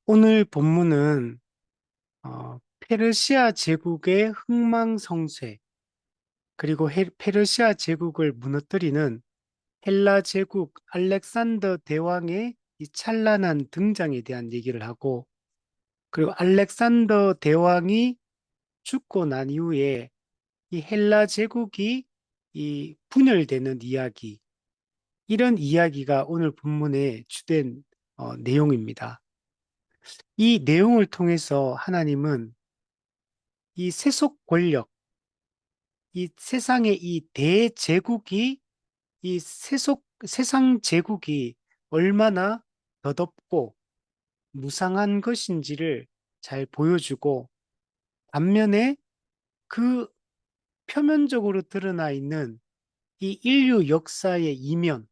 오늘 본문은 페르시아 제국의 흥망성쇠, 그리고 페르시아 제국을 무너뜨리는 헬라 제국 알렉산더 대왕의 이 찬란한 등장에 대한 얘기를 하고, 그리고 알렉산더 대왕이 죽고 난 이후에 이 헬라 제국이 이 분열되는 이야기, 이런 이야기가 오늘 본문의 주된 내용입니다. 이 내용을 통해서 하나님은 이 세속 권력, 이 세상의 이 대제국이 이 세상 제국이 얼마나 더덥고 무상한 것인지를 잘 보여주고, 반면에 그 표면적으로 드러나 있는 이 인류 역사의 이면,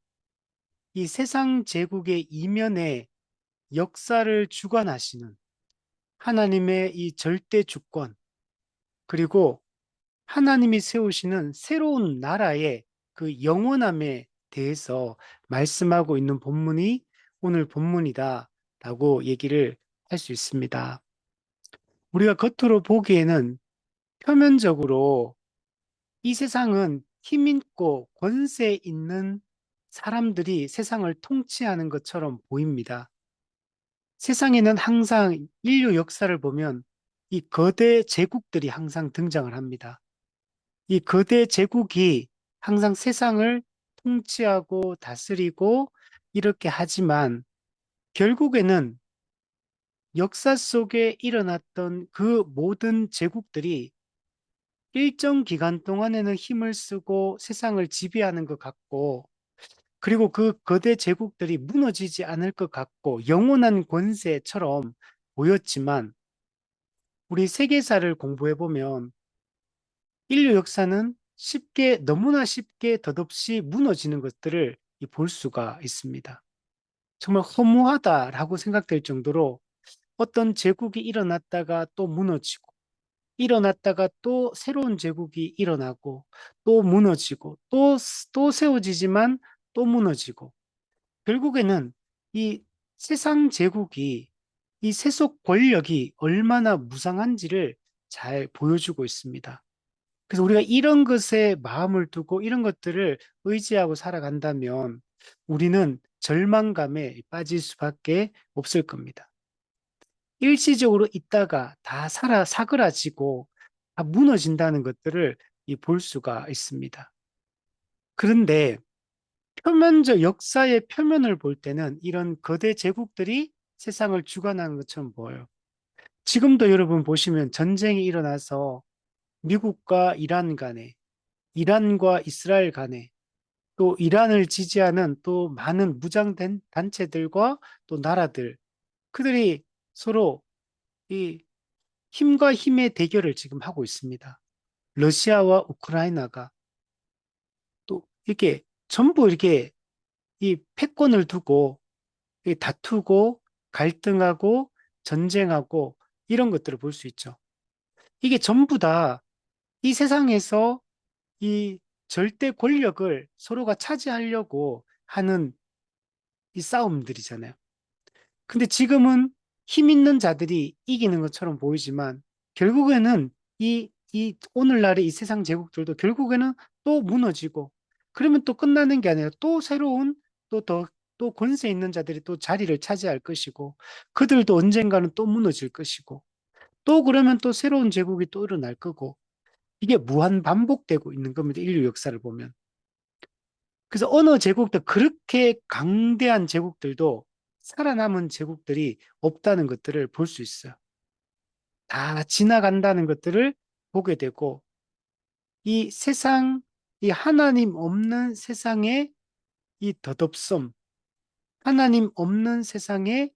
이 세상 제국의 이면의 역사를 주관하시는 하나님의 이 절대 주권, 그리고 하나님이 세우시는 새로운 나라의 그 영원함에 대해서 말씀하고 있는 본문이 오늘 본문이다라고 얘기를 할 수 있습니다. 우리가 겉으로 보기에는 표면적으로 이 세상은 힘 있고 권세 있는 사람들이 세상을 통치하는 것처럼 보입니다. 세상에는 항상 인류 역사를 보면 이 거대 제국들이 항상 등장을 합니다. 이 거대 제국이 항상 세상을 통치하고 다스리고 이렇게 하지만, 결국에는 역사 속에 일어났던 그 모든 제국들이 일정 기간 동안에는 힘을 쓰고 세상을 지배하는 것 같고, 그리고 그 거대 제국들이 무너지지 않을 것 같고 영원한 권세처럼 보였지만, 우리 세계사를 공부해 보면 인류 역사는 너무나 쉽게 덧없이 무너지는 것들을 볼 수가 있습니다. 정말 허무하다라고 생각될 정도로 어떤 제국이 일어났다가 또 무너지고, 일어났다가 또 새로운 제국이 일어나고, 또 무너지고, 또 세워지지만 또 무너지고, 결국에는 이 세상 제국이, 이 세속 권력이 얼마나 무상한지를 잘 보여주고 있습니다. 그래서 우리가 이런 것에 마음을 두고 이런 것들을 의지하고 살아간다면 우리는 절망감에 빠질 수밖에 없을 겁니다. 일시적으로 있다가 다 사그라지고 다 무너진다는 것들을 볼 수가 있습니다. 그런데 역사의 표면을 볼 때는 이런 거대 제국들이 세상을 주관하는 것처럼 보여요. 지금도 여러분 보시면 전쟁이 일어나서 미국과 이란 간에, 이란과 이스라엘 간에, 또 이란을 지지하는 또 많은 무장된 단체들과 또 나라들, 그들이 서로 이 힘과 힘의 대결을 지금 하고 있습니다. 러시아와 우크라이나가 또 이렇게 전부 이렇게 이 패권을 두고 다투고 갈등하고 전쟁하고 이런 것들을 볼 수 있죠. 이게 전부 다 이 세상에서 이 절대 권력을 서로가 차지하려고 하는 이 싸움들이잖아요. 근데 지금은 힘 있는 자들이 이기는 것처럼 보이지만, 결국에는 이 오늘날의 이 세상 제국들도 결국에는 또 무너지고, 그러면 또 끝나는 게 아니라 또 새로운 또 권세 있는 자들이 또 자리를 차지할 것이고, 그들도 언젠가는 또 무너질 것이고, 또 그러면 또 새로운 제국이 또 일어날 거고, 이게 무한 반복되고 있는 겁니다. 인류 역사를 보면. 그래서 어느 제국도, 그렇게 강대한 제국들도 살아남은 제국들이 없다는 것들을 볼 수 있어요. 다 지나간다는 것들을 보게 되고, 이 세상, 이 하나님 없는 세상의 이 덧없음, 하나님 없는 세상의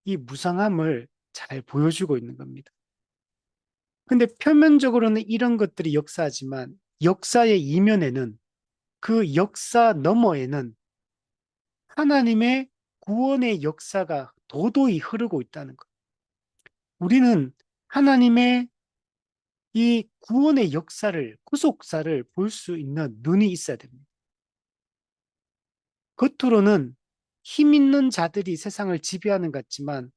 이 무상함을 잘 보여주고 있는 겁니다. 근데 표면적으로는 이런 것들이 역사지만, 역사의 이면에는, 그 역사 너머에는 하나님의 구원의 역사가 도도히 흐르고 있다는 것. 우리는 하나님의 이 구원의 역사를, 구속사를 볼 수 있는 눈이 있어야 됩니다. 겉으로는 힘 있는 자들이 세상을 지배하는 것 같지만,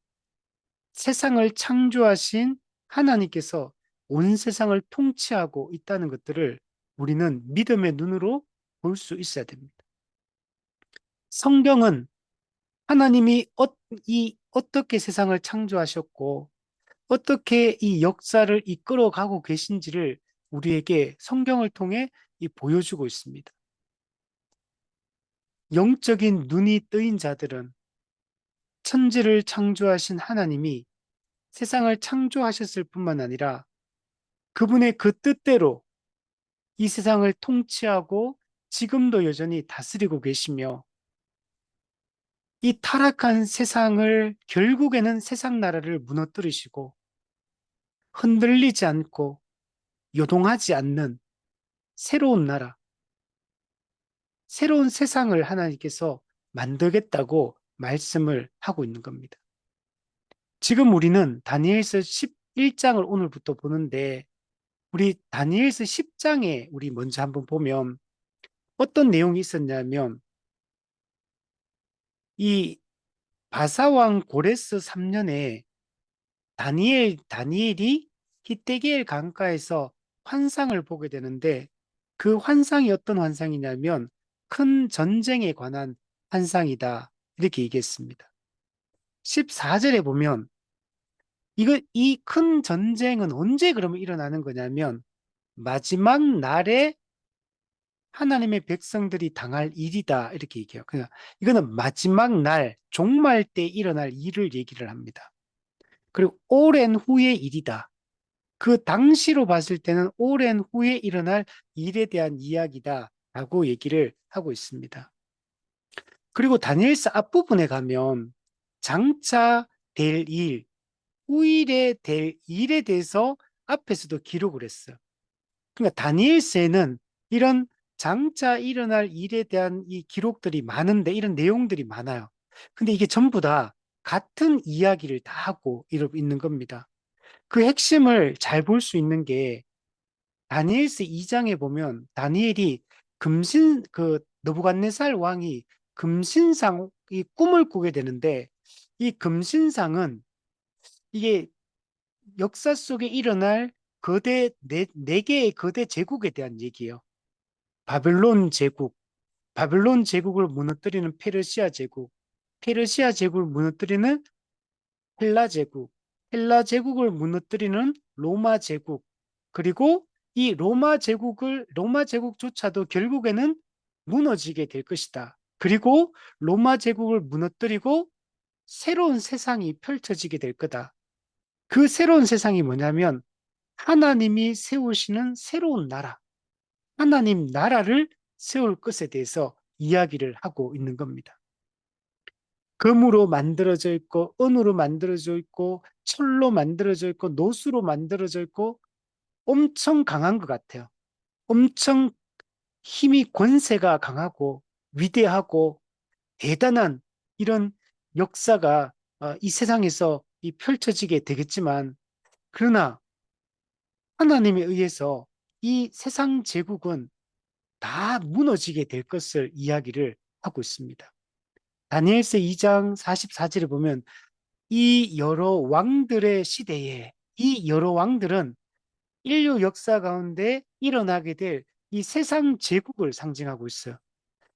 세상을 창조하신 하나님께서 온 세상을 통치하고 있다는 것들을 우리는 믿음의 눈으로 볼 수 있어야 됩니다. 성경은 하나님이 어떻게 세상을 창조하셨고 어떻게 이 역사를 이끌어 가고 계신지를 우리에게 성경을 통해 보여주고 있습니다. 영적인 눈이 뜨인 자들은 천지를 창조하신 하나님이 세상을 창조하셨을 뿐만 아니라 그분의 그 뜻대로 이 세상을 통치하고 지금도 여전히 다스리고 계시며 이 타락한 세상을 결국에는 세상 나라를 무너뜨리시고 흔들리지 않고 요동하지 않는 새로운 나라, 새로운 세상을 하나님께서 만들겠다고 말씀을 하고 있는 겁니다. 지금 우리는 다니엘서 11장을 오늘부터 보는데 우리 다니엘서 10장에 우리 먼저 한번 보면 어떤 내용이 있었냐면 이 바사왕 고레스 3년에 다니엘이 히데기엘 강가에서 환상을 보게 되는데 그 환상이 어떤 환상이냐면 큰 전쟁에 관한 환상이다. 이렇게 얘기했습니다. 14절에 보면 이 큰 전쟁은 언제 그러면 일어나는 거냐면 마지막 날에 하나님의 백성들이 당할 일이다. 이렇게 얘기해요. 그냥 이거는 마지막 날, 종말 때 일어날 일을 얘기를 합니다. 그리고 오랜 후의 일이다. 그 당시로 봤을 때는 오랜 후에 일어날 일에 대한 이야기다. 라고 얘기를 하고 있습니다. 그리고 다니엘서 앞부분에 가면 장차 될 일, 후일에 될 일에 대해서 앞에서도 기록을 했어요. 그러니까 다니엘서에는 이런 장차 일어날 일에 대한 이 기록들이 많은데 이런 내용들이 많아요. 근데 이게 전부 다 같은 이야기를 다 하고 있는 겁니다. 그 핵심을 잘 볼 수 있는 게 다니엘서 2장에 보면 다니엘이 느부갓네살 왕이 금신상 이 꿈을 꾸게 되는데 이 금신상은 이게 역사 속에 일어날 네 개의 거대 제국에 대한 얘기예요. 바벨론 제국, 바벨론 제국을 무너뜨리는 페르시아 제국, 페르시아 제국을 무너뜨리는 헬라 제국, 헬라 제국을 무너뜨리는 로마 제국, 그리고 이 로마 제국조차도 결국에는 무너지게 될 것이다. 그리고 로마 제국을 무너뜨리고 새로운 세상이 펼쳐지게 될 거다. 그 새로운 세상이 뭐냐면 하나님이 세우시는 새로운 나라, 하나님 나라를 세울 것에 대해서 이야기를 하고 있는 겁니다. 금으로 만들어져 있고 은으로 만들어져 있고 철로 만들어져 있고 노수로 만들어져 있고 엄청 강한 것 같아요. 엄청 힘이 권세가 강하고 위대하고 대단한 이런 역사가 이 세상에서 펼쳐지게 되겠지만 그러나 하나님에 의해서 이 세상 제국은 다 무너지게 될 것을 이야기를 하고 있습니다. 다니엘서 2장 44절에 보면 이 여러 왕들의 시대에 이 여러 왕들은 인류 역사 가운데 일어나게 될 이 세상 제국을 상징하고 있어요.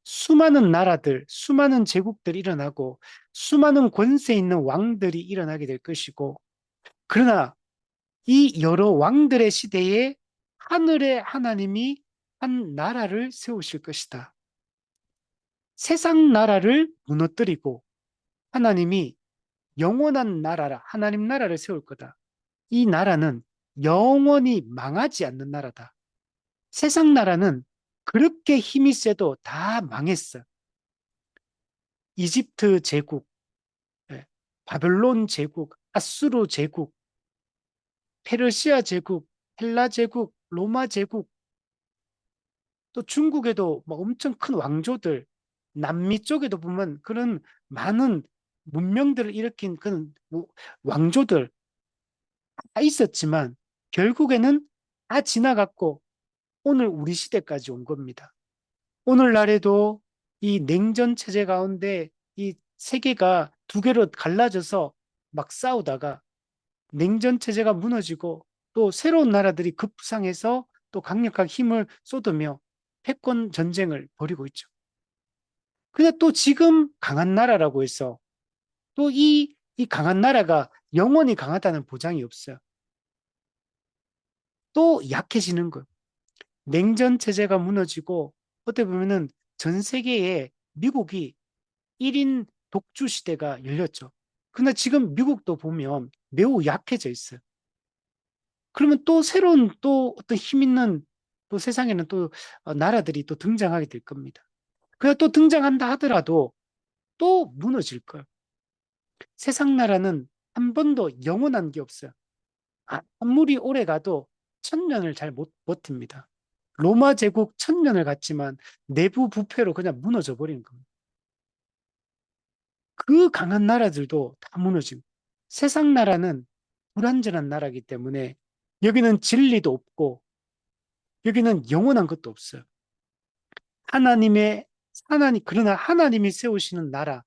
수많은 나라들, 수많은 제국들이 일어나고 수많은 권세 있는 왕들이 일어나게 될 것이고 그러나 이 여러 왕들의 시대에 하늘의 하나님이 한 나라를 세우실 것이다. 세상 나라를 무너뜨리고 하나님이 영원한 나라라, 하나님 나라를 세울 거다. 이 나라는 영원히 망하지 않는 나라다. 세상 나라는 그렇게 힘이 세도 다 망했어. 이집트 제국, 예, 바벨론 제국, 아수르 제국, 페르시아 제국, 헬라 제국, 로마 제국, 또 중국에도 뭐 엄청 큰 왕조들, 남미 쪽에도 보면 그런 많은 문명들을 일으킨 그런 왕조들 다 있었지만 결국에는 다 지나갔고 오늘 우리 시대까지 온 겁니다. 오늘날에도 이 냉전 체제 가운데 이 세계가 두 개로 갈라져서 막 싸우다가 냉전 체제가 무너지고 또 새로운 나라들이 급부상해서 또 강력하게 힘을 쏟으며 패권 전쟁을 벌이고 있죠. 근데 또 지금 강한 나라라고 해서 또 이 강한 나라가 영원히 강하다는 보장이 없어요. 또 약해지는 거예요. 냉전 체제가 무너지고 어떻게 보면은 전 세계에 미국이 1인 독주 시대가 열렸죠. 근데 지금 미국도 보면 매우 약해져 있어요. 그러면 또 새로운 또 어떤 힘 있는 또 세상에는 또 나라들이 또 등장하게 될 겁니다. 그냥 또 등장한다 하더라도 또 무너질 거예요. 세상 나라는 한 번도 영원한 게 없어요. 아무리 오래 가도 1000년을 잘 못 버팁니다. 로마 제국 1000년을 갔지만 내부 부패로 그냥 무너져 버리는 겁니다. 그 강한 나라들도 다 무너지고 세상 나라는 불완전한 나라이기 때문에 여기는 진리도 없고 여기는 영원한 것도 없어요. 하나님의 그러나 하나님이 세우시는 나라,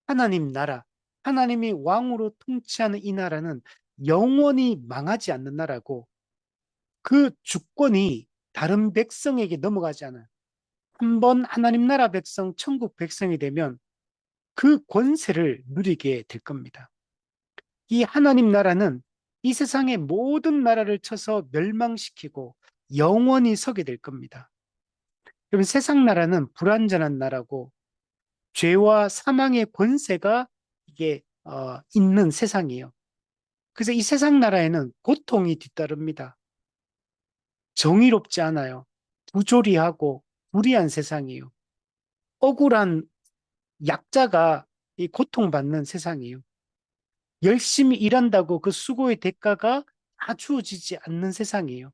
하나님 나라, 하나님이 왕으로 통치하는 이 나라는 영원히 망하지 않는 나라고 그 주권이 다른 백성에게 넘어가지 않아요. 한번 하나님 나라 백성, 천국 백성이 되면 그 권세를 누리게 될 겁니다. 이 하나님 나라는 이 세상의 모든 나라를 쳐서 멸망시키고 영원히 서게 될 겁니다. 그러면 세상 나라는 불완전한 나라고 죄와 사망의 권세가 이게 있는 세상이에요. 그래서 이 세상 나라에는 고통이 뒤따릅니다. 정의롭지 않아요. 부조리하고 불의한 세상이에요. 억울한 약자가 이 고통받는 세상이에요. 열심히 일한다고 그 수고의 대가가 다 주어지지 않는 세상이에요.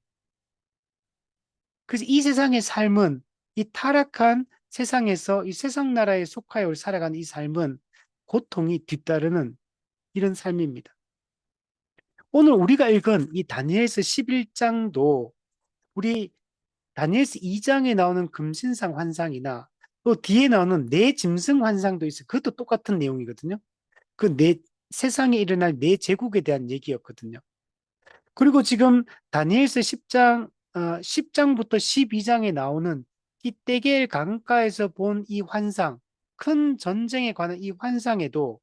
그래서 이 세상의 삶은 이 타락한 세상에서 이 세상 나라에 속하여 살아가는 이 삶은 고통이 뒤따르는 이런 삶입니다. 오늘 우리가 읽은 이 다니엘서 11장도 우리 다니엘서 2장에 나오는 금신상 환상이나 또 뒤에 나오는 네 짐승 환상도 있어요. 그것도 똑같은 내용이거든요. 그 네, 세상에 일어날 네 제국에 대한 얘기였거든요. 그리고 지금 다니엘서 10장부터 12장에 나오는 이 떼겔 강가에서 본 이 환상, 큰 전쟁에 관한 이 환상에도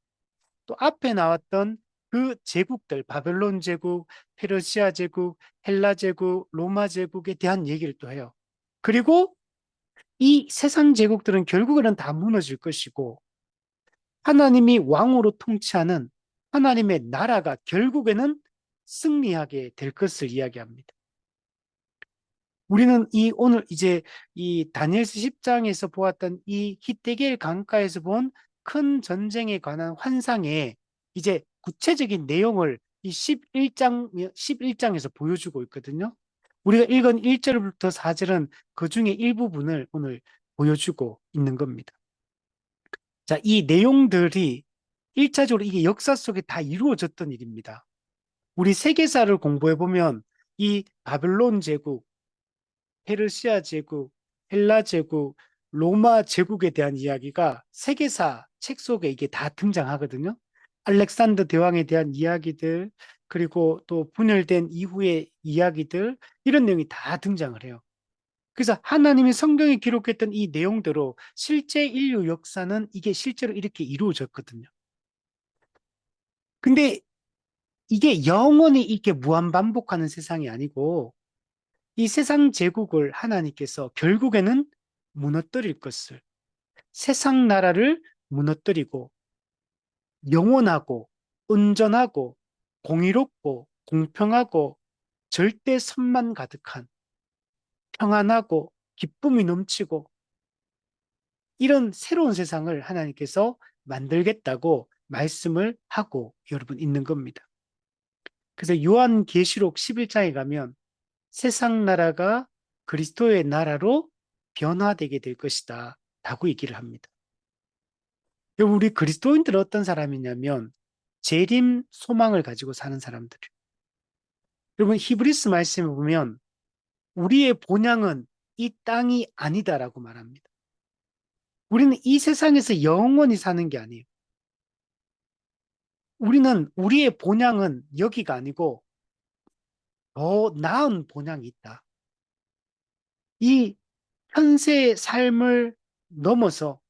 또 앞에 나왔던 그 제국들, 바벨론 제국, 페르시아 제국, 헬라 제국, 로마 제국에 대한 얘기를 또 해요. 그리고 이 세상 제국들은 결국에는 다 무너질 것이고 하나님이 왕으로 통치하는 하나님의 나라가 결국에는 승리하게 될 것을 이야기합니다. 우리는 이 오늘 이제 이 다니엘서 10장에서 보았던 이 히데겔 강가에서 본 큰 전쟁에 관한 환상에 이제 구체적인 내용을 이 11장에서 보여주고 있거든요. 우리가 읽은 1절부터 4절은 그 중에 일부분을 오늘 보여주고 있는 겁니다. 자, 이 내용들이 1차적으로 이게 역사 속에 다 이루어졌던 일입니다. 우리 세계사를 공부해 보면 이 바벨론 제국, 페르시아 제국, 헬라 제국, 로마 제국에 대한 이야기가 세계사 책 속에 이게 다 등장하거든요. 알렉산더 대왕에 대한 이야기들, 그리고 또 분열된 이후의 이야기들, 이런 내용이 다 등장을 해요. 그래서 하나님이 성경에 기록했던 이 내용대로 실제 인류 역사는 이게 실제로 이렇게 이루어졌거든요. 근데 이게 영원히 이렇게 무한 반복하는 세상이 아니고 이 세상 제국을 하나님께서 결국에는 무너뜨릴 것을 세상 나라를 무너뜨리고 영원하고 온전하고 공의롭고 공평하고 절대 선만 가득한 평안하고 기쁨이 넘치고 이런 새로운 세상을 하나님께서 만들겠다고 말씀을 하고 여러분 있는 겁니다. 그래서 요한계시록 11장에 가면 세상 나라가 그리스도의 나라로 변화되게 될 것이다 라고 얘기를 합니다. 여러분 우리 그리스도인들은 어떤 사람이냐면 재림 소망을 가지고 사는 사람들이에요. 여러분 히브리스 말씀에 보면 우리의 본향은 이 땅이 아니다라고 말합니다. 우리는 이 세상에서 영원히 사는 게 아니에요. 우리의 본향은 여기가 아니고 더 나은 본향이 있다. 이 현세의 삶을 넘어서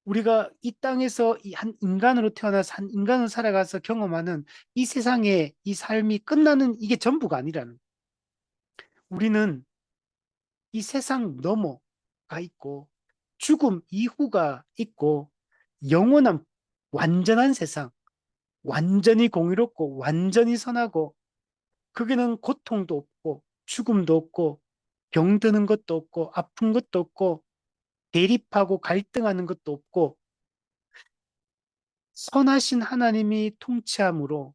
우리가 이 땅에서 이 한 인간으로 태어나서 한 인간으로 살아가서 경험하는 이 세상의 이 삶이 끝나는 이게 전부가 아니라는. 우리는 이 세상 넘어가 있고 죽음 이후가 있고 영원한 완전한 세상, 완전히 공의롭고 완전히 선하고 거기는 고통도 없고 죽음도 없고 병드는 것도 없고 아픈 것도 없고 대립하고 갈등하는 것도 없고 선하신 하나님이 통치함으로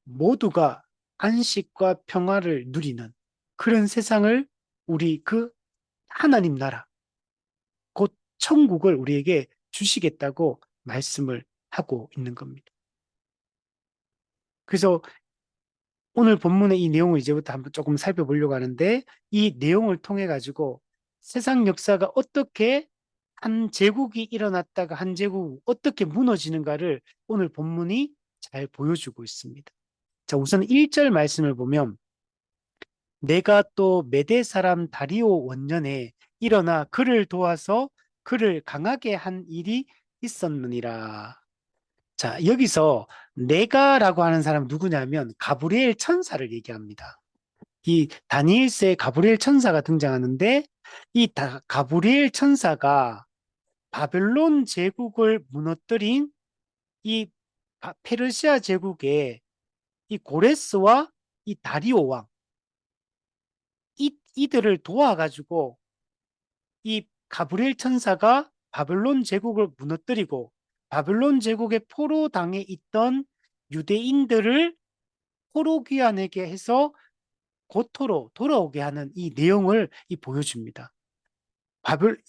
모두가 안식과 평화를 누리는 그런 세상을 우리 그 하나님 나라, 곧 천국을 우리에게 주시겠다고 말씀을 하고 있는 겁니다. 그래서 오늘 본문의 이 내용을 이제부터 한번 조금 살펴보려고 하는데 이 내용을 통해 가지고 세상 역사가 어떻게 한 제국이 일어났다가 한 제국 어떻게 무너지는가를 오늘 본문이 잘 보여주고 있습니다. 자, 우선 1절 말씀을 보면 내가 또 메대 사람 다리오 원년에 일어나 그를 도와서 그를 강하게 한 일이 있었느니라. 자, 여기서 내가라고 하는 사람 누구냐면 가브리엘 천사를 얘기합니다. 이 다니엘서에 가브리엘 천사가 등장하는데 이 가브리엘 천사가 바벨론 제국을 무너뜨린 이 페르시아 제국의 이 고레스와 이 다리오 왕 이들을 도와가지고 이 가브리엘 천사가 바벨론 제국을 무너뜨리고 바벨론 제국의 포로당에 있던 유대인들을 포로 귀환하게 해서 고토로 돌아오게 하는 이 내용을 보여줍니다.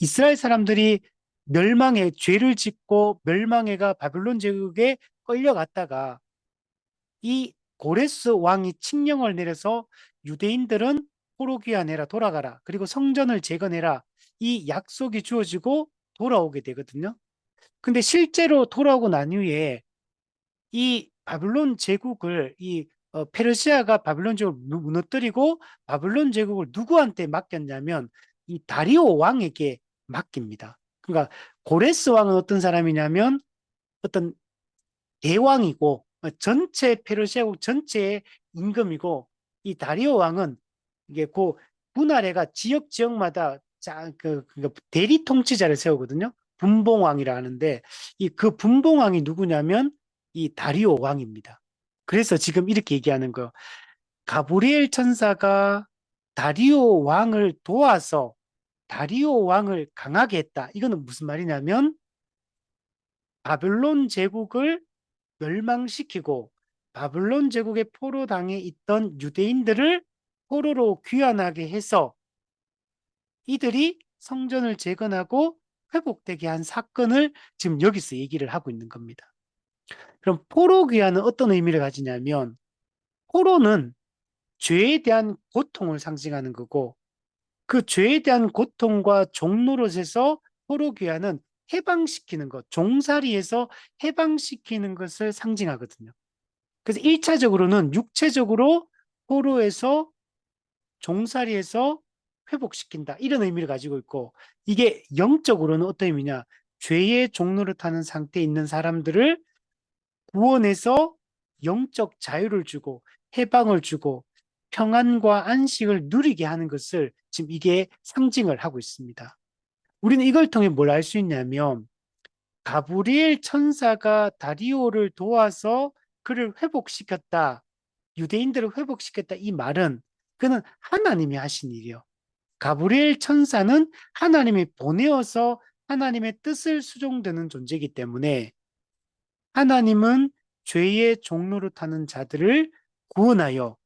이스라엘 사람들이 멸망의 죄를 짓고 멸망해가 바벨론 제국에 끌려갔다가 이 고레스 왕이 칙령을 내려서 유대인들은 포로 귀환해라 돌아가라 그리고 성전을 재건해라 이 약속이 주어지고 돌아오게 되거든요. 근데 실제로 돌아오고 난 후에 이 바벨론 제국을 페르시아가 바벨론 제국을 무너뜨리고 바벨론 제국을 누구한테 맡겼냐면 이 다리오 왕에게 맡깁니다. 그러니까 고레스 왕은 어떤 사람이냐면 어떤 대왕이고 전체 페르시아국 전체의 임금이고 이 다리오 왕은 이게 그 분할해가 지역 지역마다 대리 통치자를 세우거든요. 분봉왕이라 하는데 이 그 분봉왕이 누구냐면 이 다리오 왕입니다. 그래서 지금 이렇게 얘기하는 거 가브리엘 천사가 다리오 왕을 도와서 다리오 왕을 강하게 했다. 이거는 무슨 말이냐면 바벨론 제국을 멸망시키고 바벨론 제국의 포로당에 있던 유대인들을 포로로 귀환하게 해서 이들이 성전을 재건하고 회복되게 한 사건을 지금 여기서 얘기를 하고 있는 겁니다. 그럼 포로 귀환은 어떤 의미를 가지냐면 포로는 죄에 대한 고통을 상징하는 거고 그 죄에 대한 고통과 종로릇에서 포로 귀환은 해방시키는 것, 종살이에서 해방시키는 것을 상징하거든요. 그래서 1차적으로는 육체적으로 포로에서 종살이에서 회복시킨다. 이런 의미를 가지고 있고 이게 영적으로는 어떤 의미냐. 죄의 종로를 타는 상태에 있는 사람들을 구원해서 영적 자유를 주고 해방을 주고 평안과 안식을 누리게 하는 것을 지금 이게 상징을 하고 있습니다. 우리는 이걸 통해 뭘 알 수 있냐면 가브리엘 천사가 다리오를 도와서 그를 회복시켰다. 유대인들을 회복시켰다. 이 말은 그는 하나님이 하신 일이요. 가브리엘 천사는 하나님이 보내어서 하나님의 뜻을 수종되는 존재이기 때문에 하나님은 죄의 종로로 타는 자들을 구원하여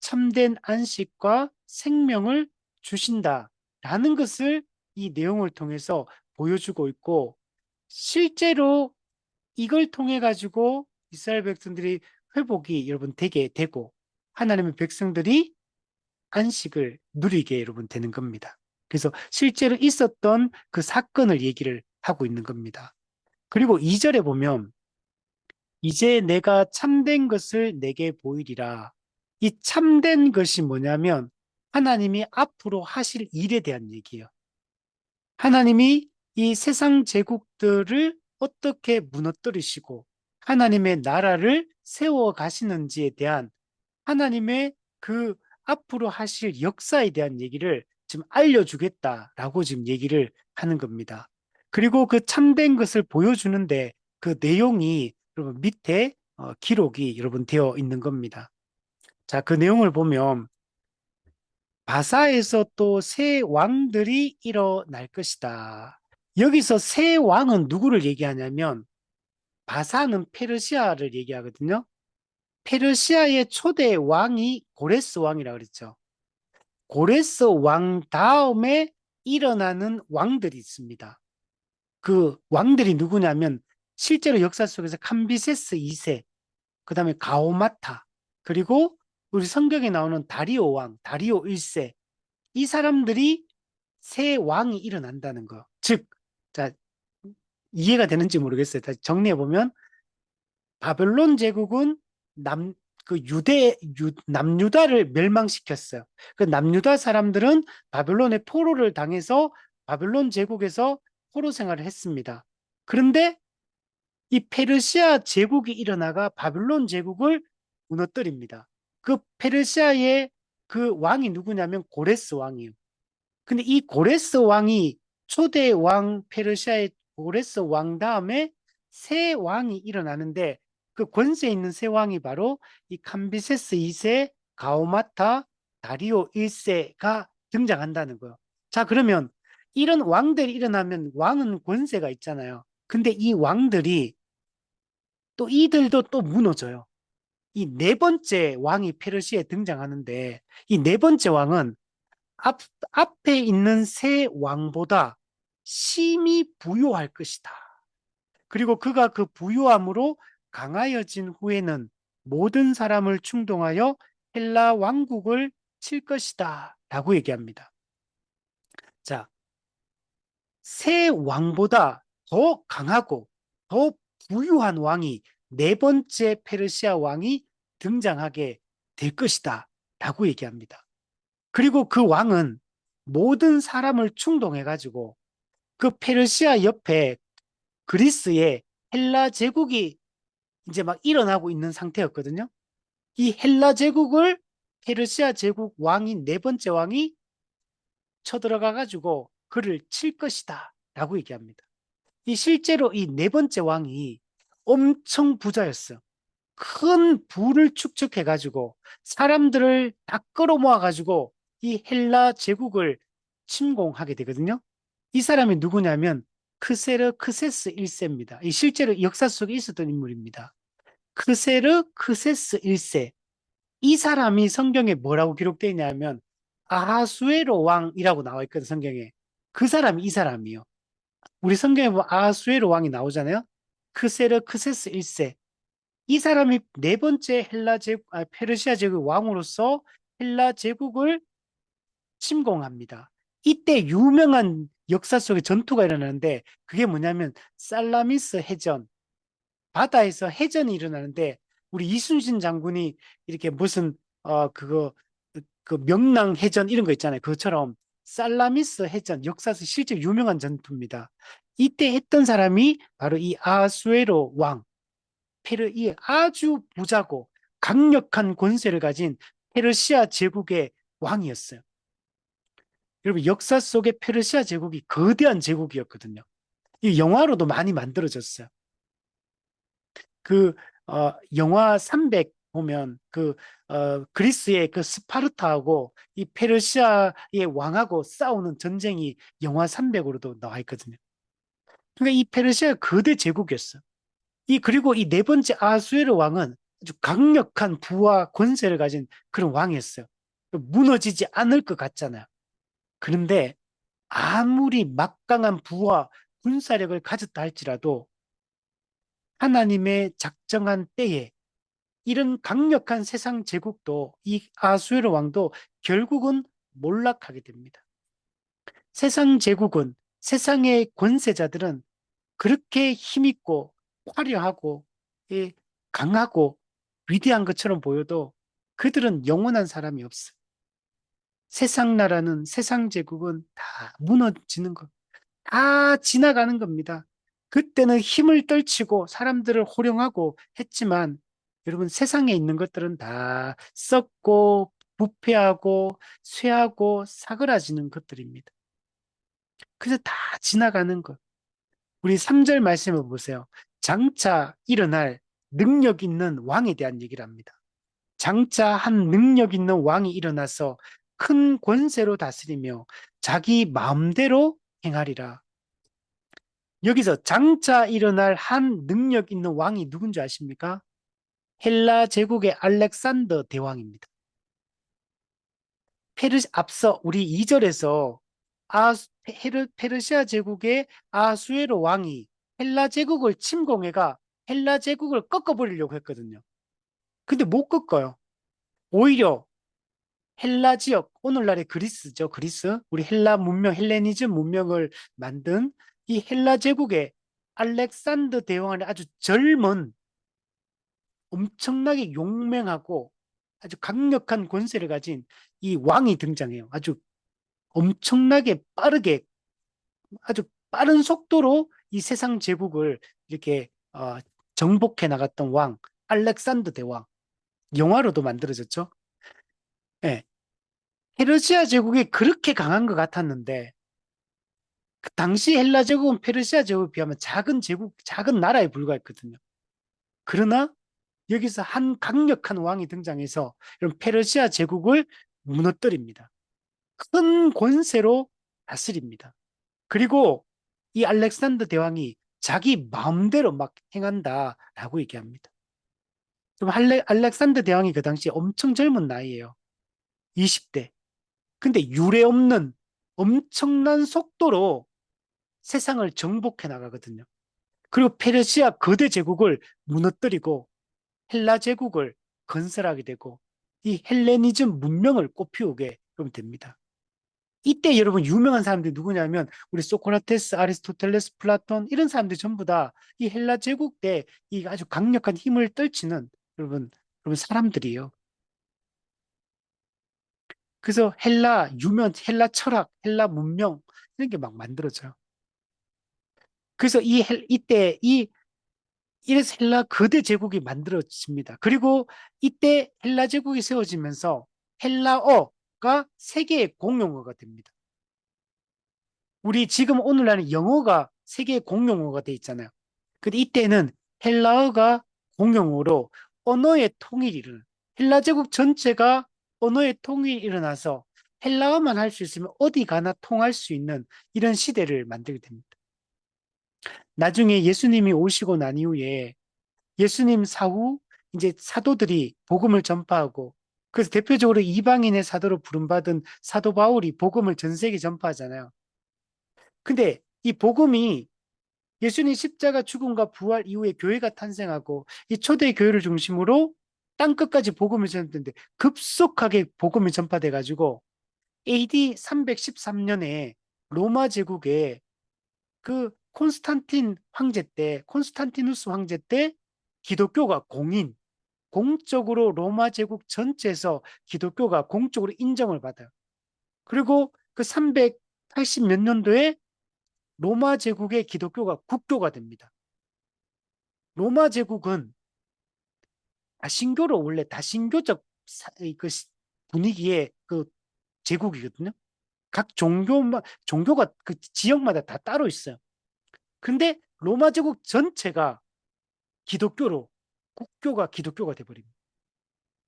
참된 안식과 생명을 주신다라는 것을 이 내용을 통해서 보여주고 있고 실제로 이걸 통해 가지고 이스라엘 백성들이 회복이 여러분 되게 되고 하나님의 백성들이 안식을 누리게 여러분 되는 겁니다. 그래서 실제로 있었던 그 사건을 얘기를 하고 있는 겁니다. 그리고 2절에 보면 이제 내가 참된 것을 내게 보이리라. 이 참된 것이 뭐냐면 하나님이 앞으로 하실 일에 대한 얘기예요. 하나님이 이 세상 제국들을 어떻게 무너뜨리시고 하나님의 나라를 세워 가시는지에 대한 하나님의 그 앞으로 하실 역사에 대한 얘기를 지금 알려주겠다라고 지금 얘기를 하는 겁니다. 그리고 그 참된 것을 보여주는데 그 내용이 여러분 밑에 기록이 여러분 되어 있는 겁니다. 자, 그 내용을 보면 바사에서 또 새 왕들이 일어날 것이다. 여기서 새 왕은 누구를 얘기하냐면 바사는 페르시아를 얘기하거든요. 페르시아의 초대 왕이 고레스 왕이라고 그랬죠. 고레스 왕 다음에 일어나는 왕들이 있습니다. 그 왕들이 누구냐면 실제로 역사 속에서 캄비세스 2세, 그 다음에 가오마타, 그리고 우리 성경에 나오는 다리오 왕, 다리오 1세, 이 사람들이 새 왕이 일어난다는 거. 즉, 자, 이해가 되는지 모르겠어요. 다시 정리해보면 바벨론 제국은 남유다를 멸망시켰어요. 그 남유다 사람들은 바벨론의 포로를 당해서 바벨론 제국에서 포로 생활을 했습니다. 그런데 이 페르시아 제국이 일어나가 바벨론 제국을 무너뜨립니다. 그 페르시아의 그 왕이 누구냐면 고레스 왕이에요. 근데 이 고레스 왕이 초대 왕 페르시아의 고레스 왕 다음에 새 왕이 일어나는데 그 권세 있는 새 왕이 바로 이 캄비세스 2세, 가오마타, 다리오 1세가 등장한다는 거예요. 자, 그러면 이런 왕들이 일어나면 왕은 권세가 있잖아요. 근데 이 왕들이 또 이들도 또 무너져요. 이 네 번째 왕이 페르시아에 등장하는데 이 네 번째 왕은 앞, 앞에 있는 새 왕보다 심히 부요할 것이다. 그리고 그가 그 부요함으로 강하여진 후에는 모든 사람을 충동하여 헬라 왕국을 칠 것이다. 라고 얘기합니다. 자, 새 왕보다 더 강하고 더 부유한 왕이 네 번째 페르시아 왕이 등장하게 될 것이다. 라고 얘기합니다. 그리고 그 왕은 모든 사람을 충동해가지고 그 페르시아 옆에 그리스의 헬라 제국이 이제 막 일어나고 있는 상태였거든요. 이 헬라 제국을 페르시아 제국 왕인 네 번째 왕이 쳐들어가가지고 그를 칠 것이다. 라고 얘기합니다. 이 실제로 이 네 번째 왕이 엄청 부자였어요. 큰 부를 축적해가지고 사람들을 다 끌어모아가지고 이 헬라 제국을 침공하게 되거든요. 이 사람이 누구냐면 크세르 크세스 1세입니다. 이 실제로 역사 속에 있었던 인물입니다. 크세르 크세스 1세. 이 사람이 성경에 뭐라고 기록되어 있냐면 아하수에로 왕이라고 나와 있거든, 성경에. 그 사람이 이 사람이요. 우리 성경에 보면 아하수에로 왕이 나오잖아요. 크세르 크세스 1세. 이 사람이 네 번째 페르시아 제국 왕으로서 헬라 제국을 침공합니다. 이때 유명한 역사 속에 전투가 일어나는데 그게 뭐냐면 살라미스 해전, 바다에서 해전이 일어나는데 우리 이순신 장군이 이렇게 무슨 그거 그 명랑 해전 이런 거 있잖아요. 그것처럼 살라미스 해전 역사에서 실제 유명한 전투입니다. 이때 했던 사람이 바로 이 아수에로 왕, 이 아주 부자고 강력한 권세를 가진 페르시아 제국의 왕이었어요. 여러분 역사 속에 페르시아 제국이 거대한 제국이었거든요. 이 영화로도 많이 만들어졌어요. 그 영화 300 보면 그리스의 그 스파르타하고 이 페르시아의 왕하고 싸우는 전쟁이 영화 300으로도 나와 있거든요. 그러니까 이 페르시아 거대 제국이었어. 그리고 이 네 번째 아수에르 왕은 아주 강력한 부와 권세를 가진 그런 왕이었어요. 무너지지 않을 것 같잖아요. 그런데 아무리 막강한 부와 군사력을 가졌다 할지라도 하나님의 작정한 때에 이런 강력한 세상 제국도 이 아수에르 왕도 결국은 몰락하게 됩니다. 세상 제국은 세상의 권세자들은 그렇게 힘있고 화려하고 예, 강하고 위대한 것처럼 보여도 그들은 영원한 사람이 없어. 세상 나라는 세상 제국은 다 무너지는 것, 다 지나가는 겁니다. 그때는 힘을 떨치고 사람들을 호령하고 했지만 여러분 세상에 있는 것들은 다 썩고 부패하고 쇠하고 사그라지는 것들입니다. 그래서 다 지나가는 것. 우리 3절 말씀을 보세요. 장차 일어날 능력 있는 왕에 대한 얘기를 합니다. 장차 한 능력 있는 왕이 일어나서 큰 권세로 다스리며 자기 마음대로 행하리라. 여기서 장차 일어날 한 능력 있는 왕이 누군지 아십니까? 헬라 제국의 알렉산더 대왕입니다. 앞서 우리 2절에서 페르시아 제국의 아수에로 왕이 헬라 제국을 침공해가 헬라 제국을 꺾어버리려고 했거든요. 근데 못 꺾어요. 오히려 헬라 지역, 오늘날의 그리스죠. 그리스. 우리 헬라 문명, 헬레니즘 문명을 만든 이 헬라 제국의 알렉산더 대왕의 아주 젊은 엄청나게 용맹하고 아주 강력한 권세를 가진 이 왕이 등장해요. 아주 엄청나게 빠르게 아주 빠른 속도로 이 세상 제국을 이렇게 정복해 나갔던 왕 알렉산더 대왕. 영화로도 만들어졌죠. 예. 페르시아 제국이 그렇게 강한 것 같았는데 그 당시 헬라 제국은 페르시아 제국에 비하면 작은 제국, 작은 나라에 불과했거든요. 그러나 여기서 한 강력한 왕이 등장해서 이런 페르시아 제국을 무너뜨립니다. 큰 권세로 다스립니다. 그리고 이 알렉산더 대왕이 자기 마음대로 막 행한다라고 얘기합니다. 좀 알렉산더 대왕이 그 당시 엄청 젊은 나이예요. 20대. 근데 유례 없는 엄청난 속도로 세상을 정복해 나가거든요. 그리고 페르시아 거대 제국을 무너뜨리고 헬라 제국을 건설하게 되고 이 헬레니즘 문명을 꽃피우게 그럼 됩니다. 이때 여러분 유명한 사람들이 누구냐면 우리 소크라테스, 아리스토텔레스, 플라톤 이런 사람들이 전부 다 이 헬라 제국 때 이 아주 강력한 힘을 떨치는 여러분 사람들이에요. 그래서 헬라 철학, 헬라 문명 이런 게 막 만들어져요. 그래서 이때 이래서 헬라 거대 제국이 만들어집니다. 그리고 이때 헬라 제국이 세워지면서 헬라어가 세계의 공용어가 됩니다. 우리 지금 오늘날은 영어가 세계의 공용어가 돼 있잖아요. 근데 이때는 헬라어가 공용어로 언어의 통일이 일어나요. 헬라 제국 전체가 언어의 통일이 일어나서 헬라어만 할 수 있으면 어디 가나 통할 수 있는 이런 시대를 만들게 됩니다. 나중에 예수님이 오시고 난 이후에 예수님 사후 이제 사도들이 복음을 전파하고 그래서 대표적으로 이방인의 사도로 부름받은 사도 바울이 복음을 전 세계 전파하잖아요. 근데 이 복음이 예수님 십자가 죽음과 부활 이후에 교회가 탄생하고 이 초대 교회를 중심으로 땅 끝까지 복음을 전했는데 급속하게 복음이 전파돼 가지고 AD 313년에 로마 제국에 그 콘스탄티누스 황제 때 기독교가 공적으로 로마 제국 전체에서 기독교가 공적으로 인정을 받아요. 그리고 그 380 몇 년도에 로마 제국의 기독교가 국교가 됩니다. 로마 제국은 다신교로 원래 다신교적 그 분위기의 그 제국이거든요. 각 종교가 그 지역마다 다 따로 있어요. 근데 로마 제국 전체가 기독교로 국교가 기독교가 돼버립니다.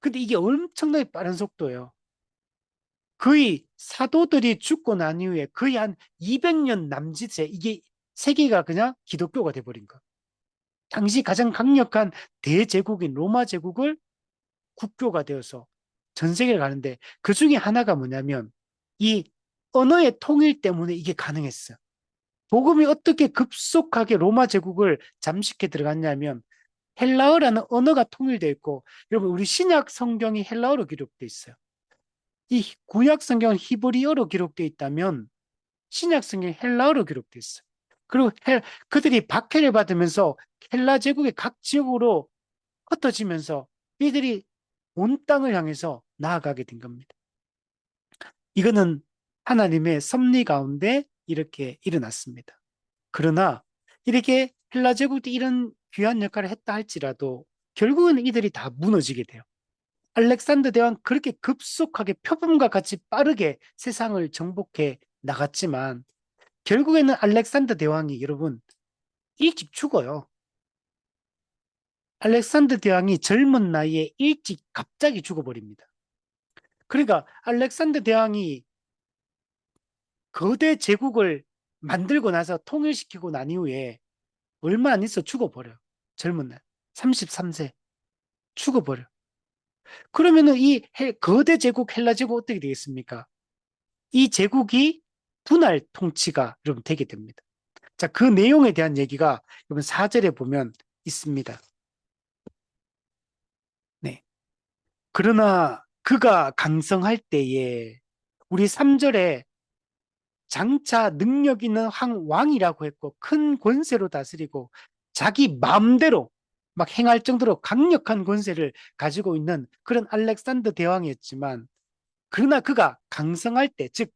근데 이게 엄청나게 빠른 속도예요. 거의 사도들이 죽고 난 이후에 거의 한 200년 남짓에 이게 세계가 그냥 기독교가 돼버린 거. 당시 가장 강력한 대제국인 로마 제국을 국교가 되어서 전 세계를 가는데 그 중에 하나가 뭐냐면 이 언어의 통일 때문에 이게 가능했어요. 복음이 어떻게 급속하게 로마 제국을 잠식해 들어갔냐면 헬라어라는 언어가 통일되어 있고 여러분 우리 신약 성경이 헬라어로 기록되어 있어요. 이 구약 성경은 히브리어로 기록되어 있다면 신약 성경이 헬라어로 기록되어 있어요. 그리고 그들이 박해를 받으면서 헬라 제국의 각 지역으로 흩어지면서 이들이 온 땅을 향해서 나아가게 된 겁니다. 이거는 하나님의 섭리 가운데 이렇게 일어났습니다. 그러나 이렇게 헬라 제국이 이런 귀한 역할을 했다 할지라도 결국은 이들이 다 무너지게 돼요. 알렉산더 대왕 그렇게 급속하게 표범과 같이 빠르게 세상을 정복해 나갔지만 결국에는 알렉산더 대왕이 여러분 일찍 죽어요. 알렉산더 대왕이 젊은 나이에 일찍 갑자기 죽어버립니다. 그러니까 알렉산더 대왕이 거대 제국을 만들고 나서 통일시키고 난 이후에 얼마 안 있어 죽어버려. 젊은 날. 33세. 죽어버려. 그러면은 이 거대 제국 헬라 제국 어떻게 되겠습니까? 이 제국이 분할 통치가 여러분 되게 됩니다. 자, 그 내용에 대한 얘기가 여러분 4절에 보면 있습니다. 네. 그러나 그가 강성할 때에 우리 3절에 장차 능력 있는 왕이라고 했고 큰 권세로 다스리고 자기 마음대로 막 행할 정도로 강력한 권세를 가지고 있는 그런 알렉산더 대왕이었지만 그러나 그가 강성할 때, 즉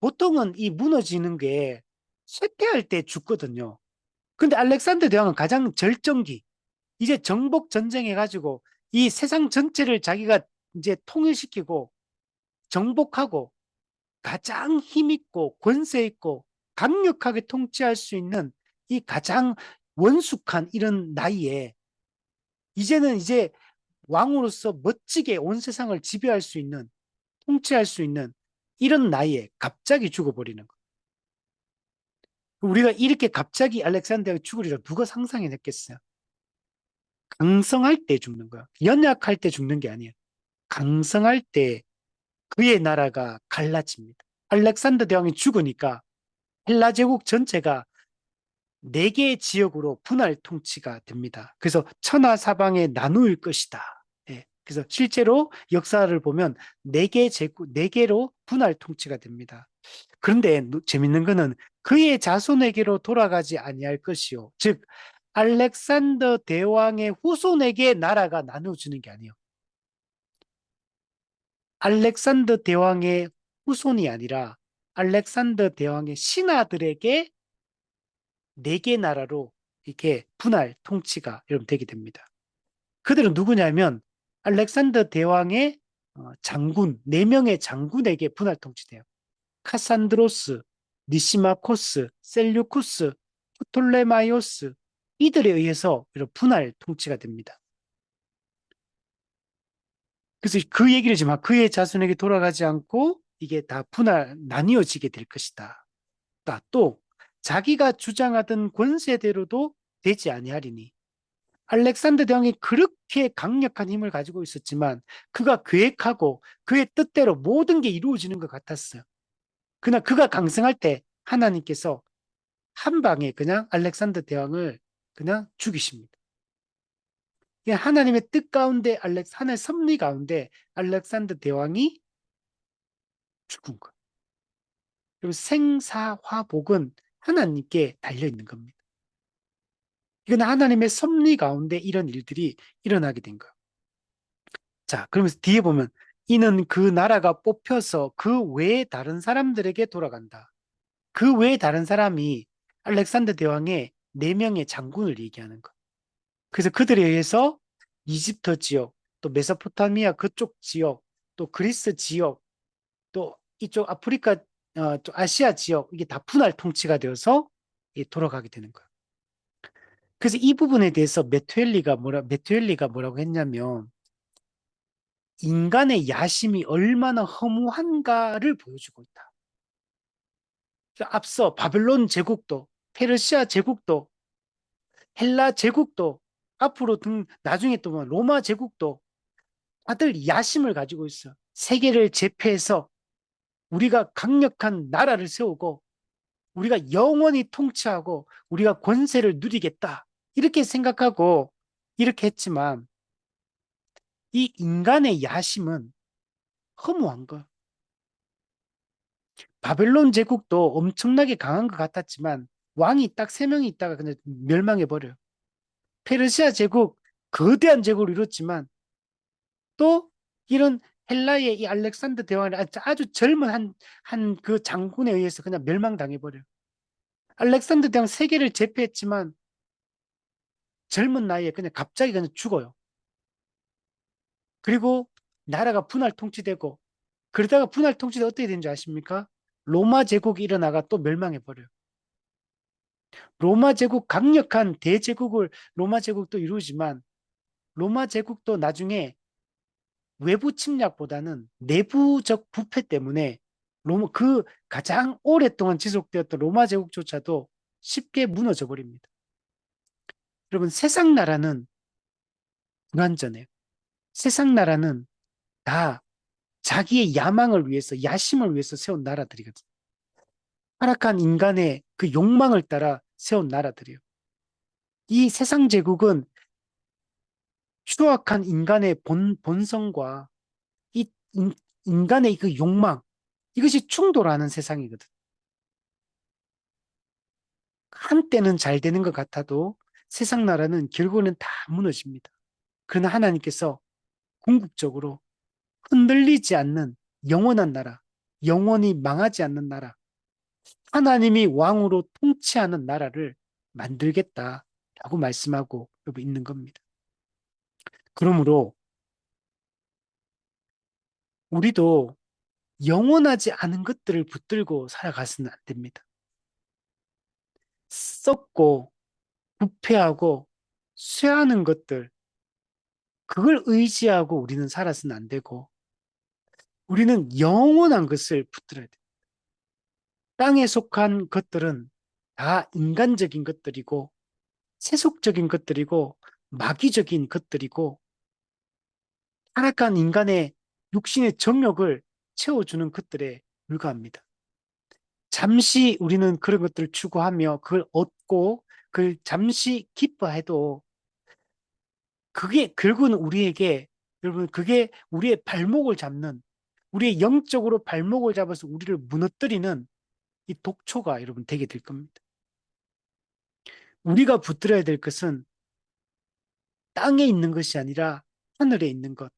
보통은 이 무너지는 게 쇠퇴할 때 죽거든요. 근데 알렉산더 대왕은 가장 절정기, 이제 정복 전쟁해가지고 이 세상 전체를 자기가 이제 통일시키고 정복하고 가장 힘있고 권세 있고 강력하게 통치할 수 있는 이 가장 원숙한 이런 나이에 이제는 이제 왕으로서 멋지게 온 세상을 지배할 수 있는 통치할 수 있는 이런 나이에 갑자기 죽어버리는 거. 우리가 이렇게 갑자기 알렉산더가 죽으리라 누가 상상해냈겠어요? 강성할 때 죽는 거야. 연약할 때 죽는 게 아니에요. 강성할 때 그의 나라가 갈라집니다. 알렉산더 대왕이 죽으니까 헬라 제국 전체가 네 개의 지역으로 분할 통치가 됩니다. 그래서 천하 사방에 나누일 것이다. 예, 그래서 실제로 역사를 보면 네 개 제국, 네 개로 분할 통치가 됩니다. 그런데 재밌는 거는 그의 자손에게로 돌아가지 아니할 것이요. 즉 알렉산더 대왕의 후손에게 나라가 나눠주는 게 아니에요. 알렉산더 대왕의 후손이 아니라 알렉산더 대왕의 신하들에게 네 개 나라로 이렇게 분할 통치가 여러분 되게 됩니다. 그들은 누구냐면 알렉산더 대왕의 장군, 네 명의 장군에게 분할 통치돼요. 카산드로스, 니시마코스, 셀류쿠스, 프톨레마이오스 이들에 의해서 분할 통치가 됩니다. 그래서 그 얘기를 지금 그의 자손에게 돌아가지 않고 이게 다 분할 나뉘어지게 될 것이다. 또 자기가 주장하던 권세대로도 되지 아니하리니 알렉산더 대왕이 그렇게 강력한 힘을 가지고 있었지만 그가 계획하고 그의 뜻대로 모든 게 이루어지는 것 같았어요. 그러나 그가 강성할 때 하나님께서 한 방에 그냥 알렉산더 대왕을 그냥 죽이십니다. 하나님의 뜻 가운데 하나님의 섭리 가운데 알렉산더 대왕이 죽은 거예요. 그리고 생사화복은 하나님께 달려 있는 겁니다. 이건 하나님의 섭리 가운데 이런 일들이 일어나게 된 거예요. 자, 그러면서 뒤에 보면 이는 그 나라가 뽑혀서 그 외에 다른 사람들에게 돌아간다. 그 외에 다른 사람이 알렉산더 대왕의 네 명의 장군을 얘기하는 거. 그래서 그들에 의해서 이집트 지역, 또 메소포타미아 그쪽 지역, 또 그리스 지역, 또 이쪽 아프리카, 또 아시아 지역 이게 다 분할 통치가 되어서 돌아가게 되는 거예요. 그래서 이 부분에 대해서 메투엘리가 뭐라고 했냐면 인간의 야심이 얼마나 허무한가를 보여주고 있다. 앞서 바벨론 제국도, 페르시아 제국도, 헬라 제국도, 앞으로 나중에 또 로마 제국도 다들 야심을 가지고 있어. 세계를 제패해서 우리가 강력한 나라를 세우고 우리가 영원히 통치하고 우리가 권세를 누리겠다. 이렇게 생각하고 이렇게 했지만 이 인간의 야심은 허무한 거. 바벨론 제국도 엄청나게 강한 것 같았지만 왕이 딱 세 명이 있다가 그냥 멸망해 버려요. 페르시아 제국 거대한 제국을 이뤘지만 또 이런 헬라의 이 알렉산더 대왕이 아주 젊은 한 그 장군에 의해서 그냥 멸망당해 버려요. 알렉산더 대왕 세계를 제패했지만 젊은 나이에 그냥 갑자기 그냥 죽어요. 그리고 나라가 분할 통치되고 그러다가 분할 통치돼 어떻게 되는지 아십니까? 로마 제국이 일어나가 또 멸망해 버려요. 로마 제국 강력한 대제국을 로마 제국도 이루지만 로마 제국도 나중에 외부 침략보다는 내부적 부패 때문에 로마 그 가장 오랫동안 지속되었던 로마 제국조차도 쉽게 무너져 버립니다. 여러분 세상 나라는 불완전해요. 세상 나라는 다 자기의 야망을 위해서 야심을 위해서 세운 나라들이거든요. 타락한 인간의 그 욕망을 따라 세운 나라들이에요. 이 세상 제국은 추악한 인간의 본성과 이 인간의 그 욕망 이것이 충돌하는 세상이거든. 한때는 잘 되는 것 같아도 세상 나라는 결국은 다 무너집니다. 그러나 하나님께서 궁극적으로 흔들리지 않는 영원한 나라, 영원히 망하지 않는 나라, 하나님이 왕으로 통치하는 나라를 만들겠다라고 말씀하고 있는 겁니다. 그러므로 우리도 영원하지 않은 것들을 붙들고 살아가서는 안 됩니다. 썩고 부패하고 쇠하는 것들, 그걸 의지하고 우리는 살아서는 안 되고, 우리는 영원한 것을 붙들어야 돼요. 땅에 속한 것들은 다 인간적인 것들이고, 세속적인 것들이고, 마귀적인 것들이고, 타락한 인간의 육신의 정욕을 채워주는 것들에 불과합니다. 잠시 우리는 그런 것들을 추구하며 그걸 얻고, 그걸 잠시 기뻐해도, 그게 결국은 우리에게, 여러분, 그게 우리의 발목을 잡는, 우리의 영적으로 발목을 잡아서 우리를 무너뜨리는 이 독초가 여러분 되게 될 겁니다. 우리가 붙들어야 될 것은 땅에 있는 것이 아니라 하늘에 있는 것,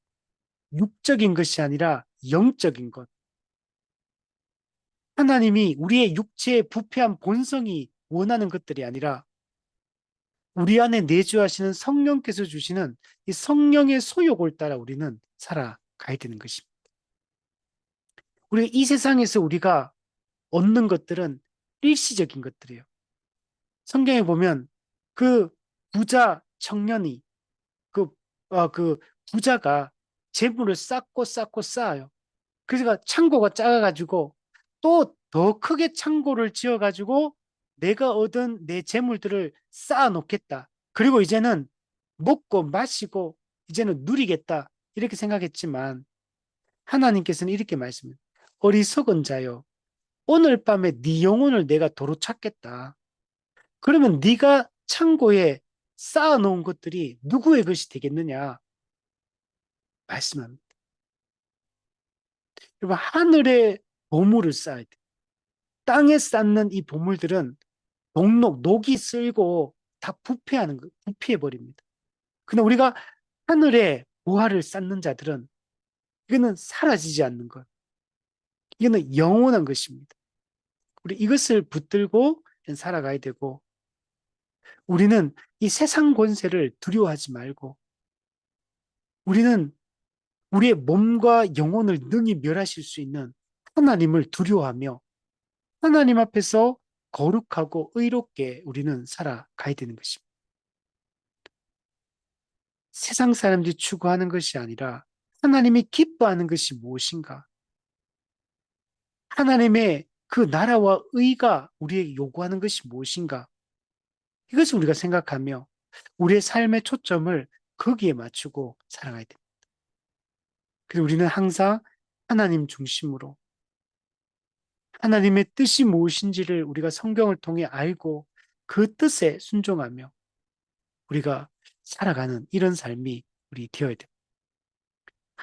육적인 것이 아니라 영적인 것. 하나님이 우리의 육체의 부패한 본성이 원하는 것들이 아니라 우리 안에 내주하시는 성령께서 주시는 이 성령의 소욕을 따라 우리는 살아가야 되는 것입니다. 우리 이 세상에서 우리가 얻는 것들은 일시적인 것들이에요. 성경에 보면 그 부자 청년이 그, 그 부자가 재물을 쌓고 쌓고 쌓아요. 그래서 창고가 작아가지고 또 더 크게 창고를 지어가지고 내가 얻은 내 재물들을 쌓아 놓겠다. 그리고 이제는 먹고 마시고 이제는 누리겠다. 이렇게 생각했지만 하나님께서는 이렇게 말씀해요. 어리석은 자요. 오늘 밤에 네 영혼을 내가 도로 찾겠다. 그러면 네가 창고에 쌓아놓은 것들이 누구의 것이 되겠느냐 말씀합니다. 여러분 하늘에 보물을 쌓아야 돼. 땅에 쌓는 이 보물들은 녹이 쓸고 다 부패하는 거, 부패해 버립니다. 근데 우리가 하늘에 보화를 쌓는 자들은 이거는 사라지지 않는 것. 이거는 영원한 것입니다. 우리 이것을 붙들고 살아가야 되고 우리는 이 세상 권세를 두려워하지 말고 우리는 우리의 몸과 영혼을 능히 멸하실 수 있는 하나님을 두려워하며 하나님 앞에서 거룩하고 의롭게 우리는 살아가야 되는 것입니다. 세상 사람들이 추구하는 것이 아니라 하나님이 기뻐하는 것이 무엇인가? 하나님의 그 나라와 의가 우리에게 요구하는 것이 무엇인가? 이것을 우리가 생각하며 우리의 삶의 초점을 거기에 맞추고 살아가야 됩니다. 그리고 우리는 항상 하나님 중심으로 하나님의 뜻이 무엇인지를 우리가 성경을 통해 알고 그 뜻에 순종하며 우리가 살아가는 이런 삶이 우리 되어야 됩니다.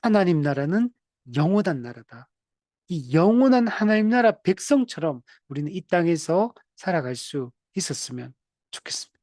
하나님 나라는 영원한 나라다. 이 영원한 하나님 나라 백성처럼 우리는 이 땅에서 살아갈 수 있었으면 좋겠습니다.